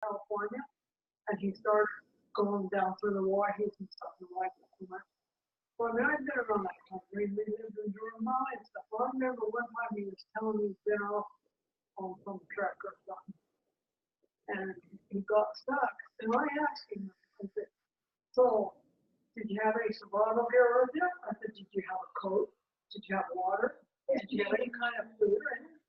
California, and he started going down through the Wahis and stuff and like that too much. Well, I mean, I've been around that country. We lived in Durham and stuff. Well, I remember one time he was telling me he's been off on some trek or something, and he got stuck. And I asked him, I said, so, did you have any survival gear with you? I said, did you have a coat? Did you have water? Did you have any kind of food or anything?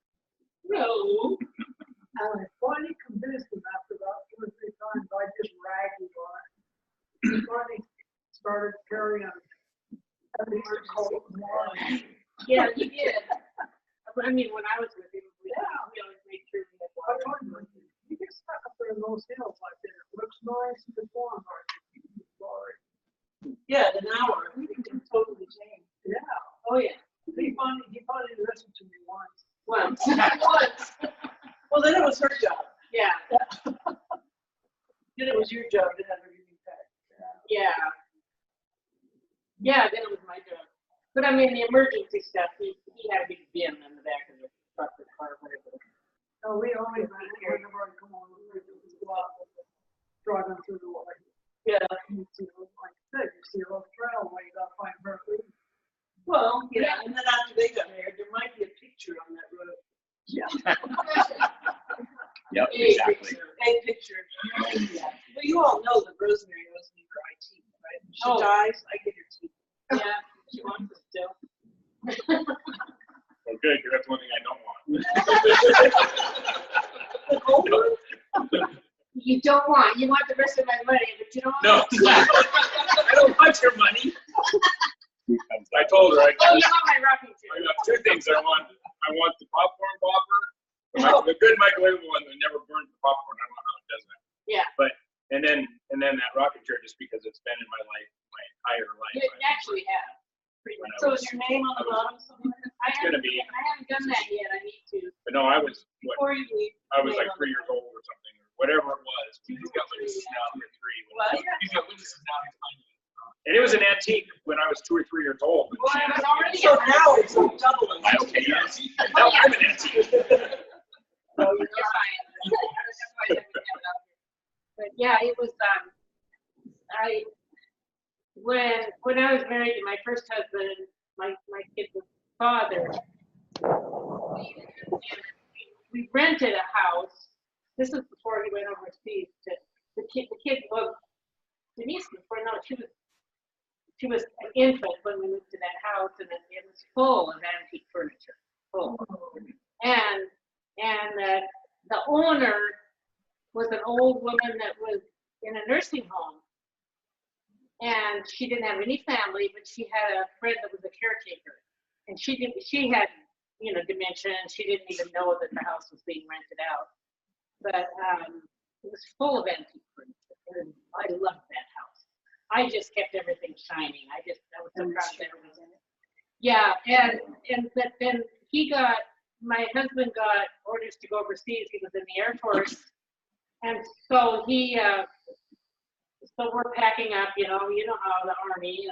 No. And I finally convinced him after about 2 or 3 times. I just ragged on it. He finally started carrying at least a coat and water. Yeah, he did. I mean, when I was with him, we always made sure we had water. You get stuck up there in those hills like that. It looks nice and it's warm. Yeah, in an hour, we can totally change. Yeah. Oh, yeah. He finally listened to me once. Once. Well, then it was her job. Yeah. Then it was your job to have everything packed. Yeah. Yeah, then it was my job. But I mean, the emergency stuff, he had a big bin in the back of the truck or car, whatever. No, we always whenever I come on, we just go out driving through the water. Yeah. You see, like I said, you see a little trail where you gotta find her food. Well, yeah, and then after they got married, there might be a picture on that road. Yeah. Yep, A exactly. A picture. Well, you all know that Rosemary owes me her IT, right? When she dies, I get her teeth. Yeah, she wants it still. Well, good, because that's one thing I don't want. The gold one? You don't want. You want the rest of my money, but you don't No, want I don't want your money. I told her Oh, you want my rocking chair. I got 2 things I want. I want the popcorn popper, the good microwavable one that never burns the popcorn. I don't know how it does that. Yeah. But and then that rocket chair, just because it's been in my life, my entire life. You actually have. Pretty much. So is your name on the bottom somewhere? I gonna haven't, be. I haven't done that yet. I need to. But no, I was what? Before you leave. I was name like on 3 the years bottom. old or something, or whatever it was. He's got witnesses now. 2 or 3. What? He's got witnesses now. He's finding it. And it was an antique when I was 2 or 3 years old. Well, I was already So now it's a double. Okay, yes. Now I'm an antique. Oh, you're fine. That's why I didn't have it up here. But yeah, it was when I was married to my first husband, my kid's father, we rented a house. This is before he went overseas. The kid was Denise before. No, she was an infant when we moved to that house, and it was full of antique furniture, full. And the owner was an old woman that was in a nursing home, and she didn't have any family, but she had a friend that was a caretaker, and she had dementia, and she didn't even know that the house was being rented out. But it was full of antique furniture, and I loved that house. I just kept everything shining. I was so proud of everything. Yeah, but then my husband got orders to go overseas. He was in the Air Force, and so so we're packing up. You know how the Army,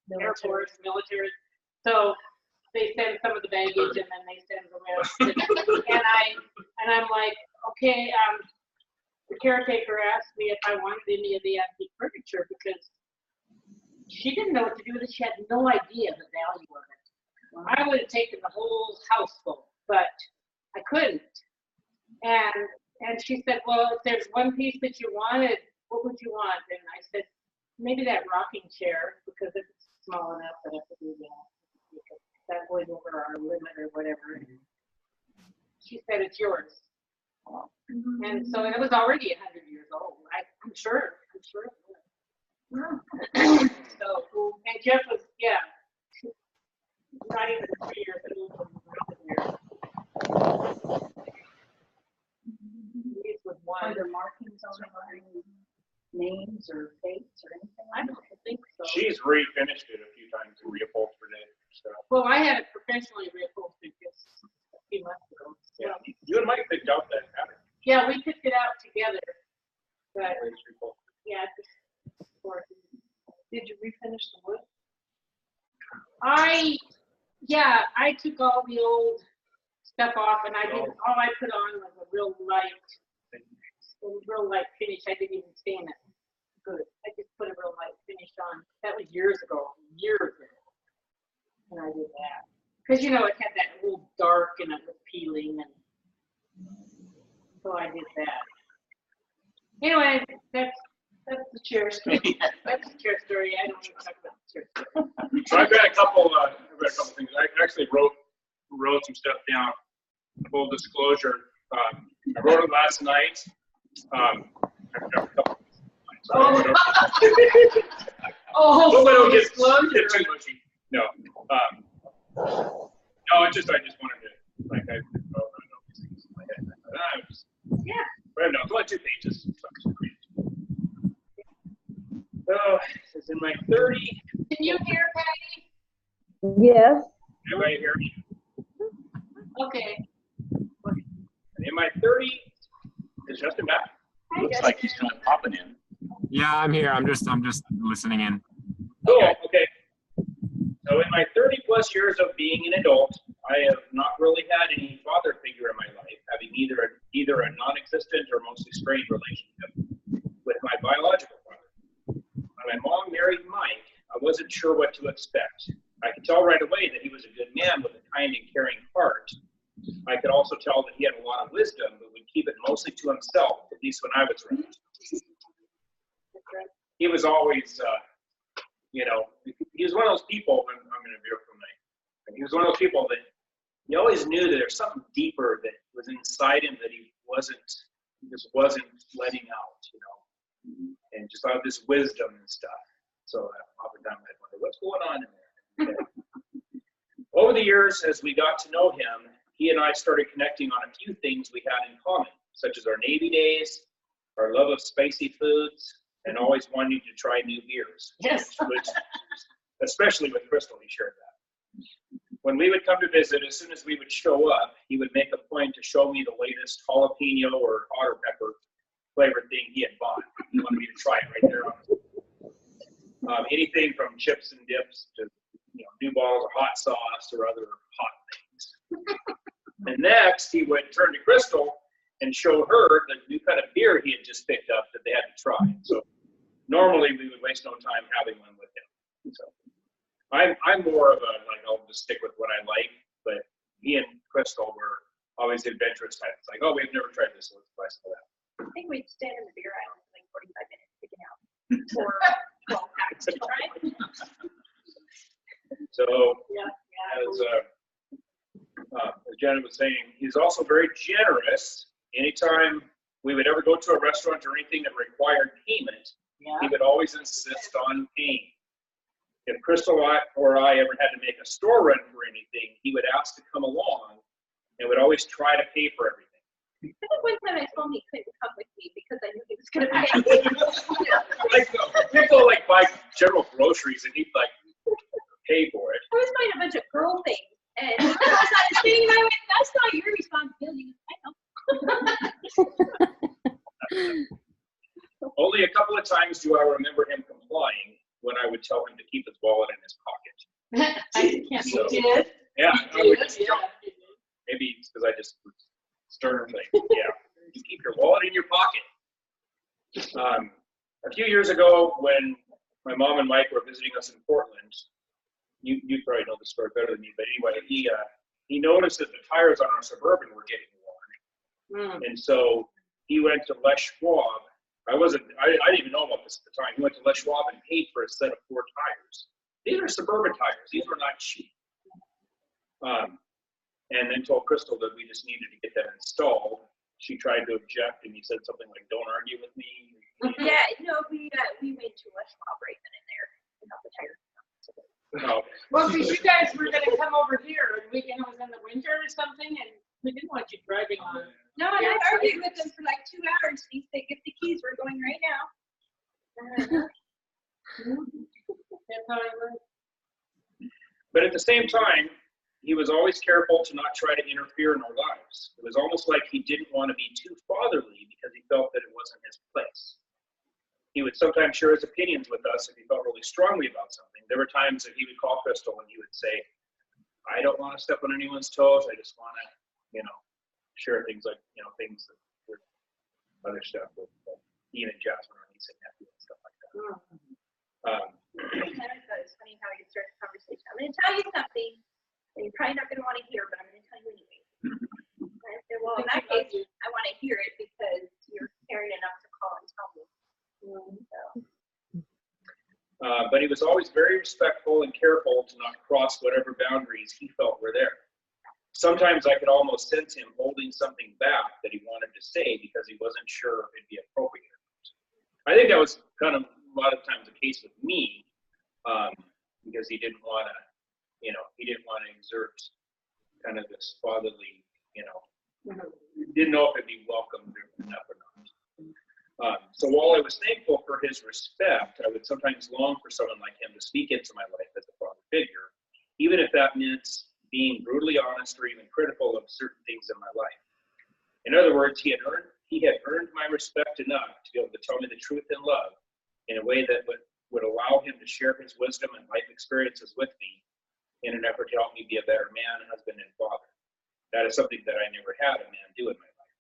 the Air Force, military. So they send some of the baggage, and then they send the rest. and I'm like, okay. The caretaker asked me if I wanted any of the antique furniture because she didn't know what to do with it. She had no idea the value of it. I would have taken the whole house full, but I couldn't. And she said, well, if there's one piece that you wanted, what would you want? And I said, maybe that rocking chair, because it's small enough that I could do that. That goes over our limit or whatever. She said, it's yours. And so it was already 100 years old. I'm sure it was. So, and Jeff was, not even 3 years old. These was one. Are there markings on it, names or dates or anything? I don't think so. She's refinished it a few times and reupholstered it. So. Well, I had it professionally reupholstered just a few months ago. So. Yeah, you and Mike picked out that pattern. Yeah, we picked it out together. But yeah, Did you refinish the wood? I took all the old stuff off, and all I put on was a real light was real light finish. I didn't even stain it. Good. I just put a real light finish on. That was years ago. And I did that. Because, you know, it had that little dark and it was peeling. And so I did that. Anyway, that's the chair story. That's the chair story. I don't want to talk about the chair story. So I've got a couple things. I actually wrote some stuff down. Full disclosure, I wrote it last night. I've got a couple. Oh, don't get disclosure. too mushy. No. No, I just wanted to, like, I don't know these things in my head. Yeah. But no, it's only 2 pages. So, this is in my 30. Can you hear, Patty? Yes. Everybody hear me? Okay. In my 30, is Justin back? Hi, Looks Justin. like he's kind of popping in. Yeah, I'm here. I'm just listening in. Cool, okay. So in my 30 plus years of being an adult, I have not really had any father figure in my life, having either a non-existent or mostly strained relationship with my biological father. When my mom married Mike, I wasn't sure what to expect. I could tell right away that he was a good man with a kind and caring heart. I could also tell that he had a lot of wisdom, but would keep it mostly to himself, at least when I was around. He was always, you know, he was one of those people, I'm going to veer from he was one of those people that you always knew that there's something deeper that was inside him that he just wasn't letting out, you know, and just out of this wisdom and stuff. So oftentimes I'd wonder, what's going on in there? Okay. Over the years, as we got to know him, he and I started connecting on a few things we had in common, such as our Navy days, our love of spicy foods, and always wanting to try new beers. Yes. Which, especially with Crystal, he shared that. When we would come to visit, as soon as we would show up, he would make a point to show me the latest jalapeno or otter pepper flavored thing he had bought. He wanted me to try it right there. Anything from chips and dips to, you know, new balls of hot sauce or other hot things. And next, he would turn to Crystal and show her the new kind of beer he had just picked up that they had to try. So normally we would waste no time having one with him. So I'm more of a, like, I'll just stick with what I like, but he and Crystal were always adventurous types. Like, oh, we've never tried this, so let's try some of that. I think we'd stand in the beer aisle for like 45 minutes picking out 4 12 packs to try. So Yeah. as Janet was saying, he's also very generous. Anytime we would ever go to a restaurant or anything that required payment, he would always insist on paying. If Crystal or I ever had to make a store run for anything, he would ask to come along and would always try to pay for everything. I think one time I told him he couldn't come with me because I knew he was going to pay. Like, people like buy general groceries and he'd like pay for it. I was buying a bunch of girl things, and I was on his thing, and I went, "That's not your responsibility." I know. Only a couple of times do I remember him complying when I would tell him to keep his wallet in his pocket. I can't So, did. yeah, I would just Yeah. maybe it's because I just was stern thing. Yeah, you keep your wallet in your pocket. A few years ago, when my mom and Mike were visiting us in Portland, you probably know the story better than me, but anyway, he noticed that the tires on our Suburban were getting worn, and so he went to Les Schwab. I didn't even know about this at the time. He went to Les Schwab and paid for a set of 4 tires. These are Suburban tires. These were not cheap. And then told Crystal that we just needed to get that installed. She tried to object, and he said something like, "Don't argue with me." Yeah, no, we went to a Schwab right then and there and got the tires. No. Well, because you guys were going to come over here, and it was in the winter or something, and we didn't want you driving on. No, and I argued with him for like 2 hours. He said, "Get the keys. We're going right now." That's how it was. But at the same time, he was always careful to not try to interfere in our lives. It was almost like he didn't want to be too fatherly because he felt that it wasn't his place. He would sometimes share his opinions with us if he felt really strongly about something. There were times that he would call Crystal and he would say, "I don't want to step on anyone's toes. I just want to, you know, share things like, you know, things that other stuff with Ian and Jasmine, our niece and nephew and stuff like that. I kind of thought it's funny how you start the conversation. I'm going to tell you something that you're probably not going to want to hear, but I'm going to tell you anyway. I said, well, in that case, I want to hear it because you're caring enough to call and tell me. So. But he was always very respectful and careful to not cross whatever boundaries he felt were there. Sometimes I could almost sense him holding something back that he wanted to say because he wasn't sure if it'd be appropriate. I think that was kind of a lot of times the case with me, because he didn't want to, he didn't want to exert kind of this fatherly, didn't know if it'd be welcomed enough or not. So while I was thankful for his respect, I would sometimes long for someone like him to speak into my life as a father figure, even if that meant being brutally honest or even critical of certain things in my life. In other words, he had earned my respect enough to be able to tell me the truth in love in a way that would allow him to share his wisdom and life experiences with me in an effort to help me be a better man, husband, and father. That is something that I never had a man do in my life.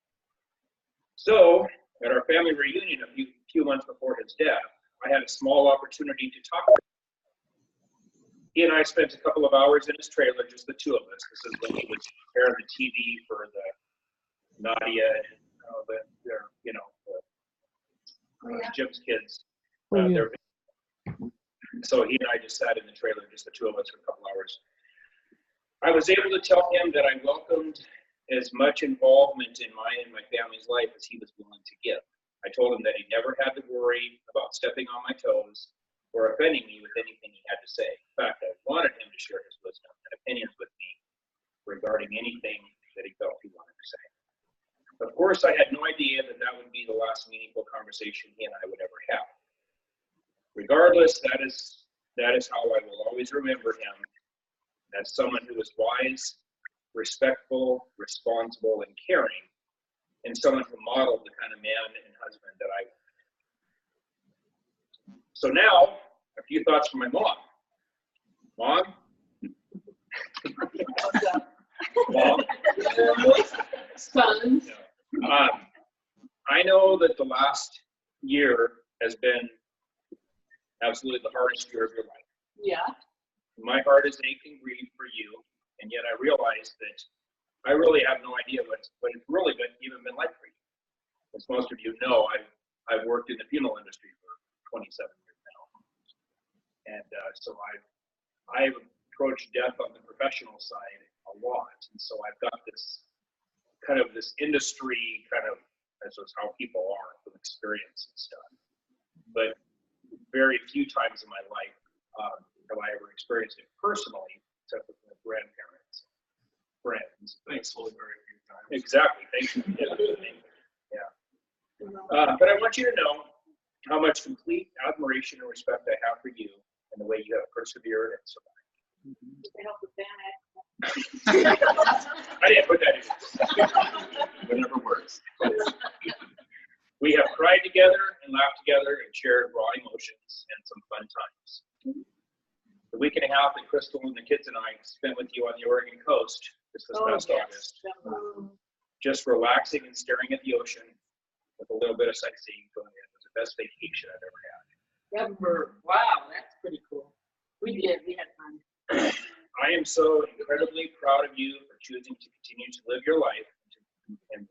So, at our family reunion a few months before his death, I had a small opportunity to talk to him. He and I spent a couple of hours in his trailer, just the two of us. This is when he was preparing the TV for the Nadia and Jim's kids. So he and I just sat in the trailer, just the two of us, for a couple hours. I was able to tell him that I welcomed as much involvement in my and my family's life as he was willing to give. I told him that he never had to worry about stepping on my toes or offending me with anything he had to say. In fact, I wanted him to share his wisdom and opinions with me regarding anything that he felt he wanted to say. Of course, I had no idea that that would be the last meaningful conversation he and I would ever have. Regardless, that is how I will always remember him, as someone who was wise, respectful, responsible, and caring, and someone who modeled the kind of man and husband that I wanted. So now, a few thoughts from my mom. Mom? Mom? Sons. I know that the last year has been absolutely the hardest year of your life. Yeah. My heart is aching and grieved for you, and yet I realize that I really have no idea what it's really even been like for you. As most of you know, I've worked in the funeral industry for 27 years now, and so I've approached death on the professional side a lot, and so I've got this industry that's just how people are from experience and stuff. But very few times in my life have I ever experienced it personally, except with my grandparents, friends. Thankfully, very few times. Exactly. Thank you. Yeah. But I want you to know how much complete admiration and respect I have for you and the way you have persevered and survived. I help with that. I didn't put that in. Whatever works. We have cried together and laughed together and shared raw emotions and some fun times. The week and a half that Crystal and the kids and I spent with you on the Oregon coast this past August, just relaxing and staring at the ocean with a little bit of sightseeing going in, was the best vacation I've ever had. Wow, that's pretty cool. We had fun. I am so incredibly proud of you for choosing to continue to live your life and